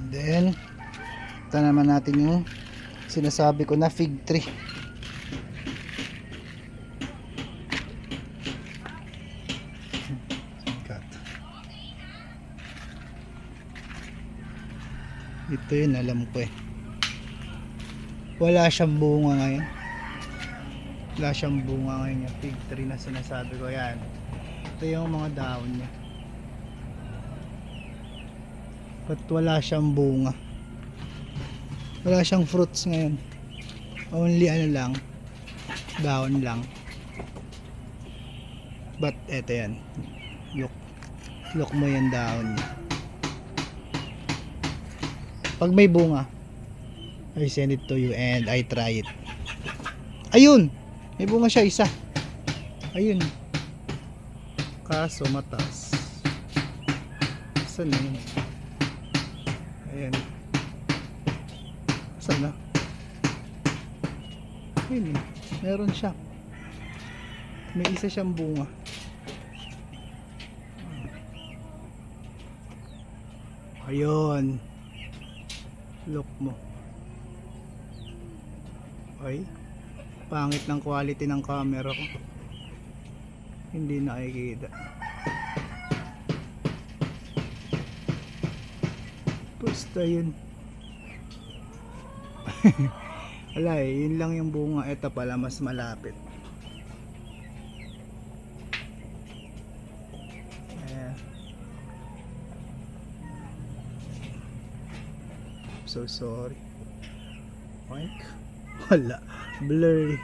Then ito naman natin yung sinasabi ko na fig tree. Ito yun, alam ko eh. Wala siyang bunga ngayon. Wala siyang bunga ngayon yung fig tree na sinasabi ko. Yan, ito yung mga dahon niya. But wala siyang bunga. Wala siyang fruits ngayon. Only ano lang, dahon lang. But eto yan, look mo yung dahon niya. Pag may bunga, I send it to you and I try it. Ayun! May bunga siya, isa. Ayun. Kaso mataas. Saan na yun? Ayan. Saan na? Ayun eh. Meron siya. May isa siyang bunga. Ayun. Look mo. Ay, pangit ng quality ng camera ko. Hindi nakikita. Basta yun. Wala eh, yun lang yung bunga. Ito pala mas malapit. Ayan. So sorry. Wala, blurry.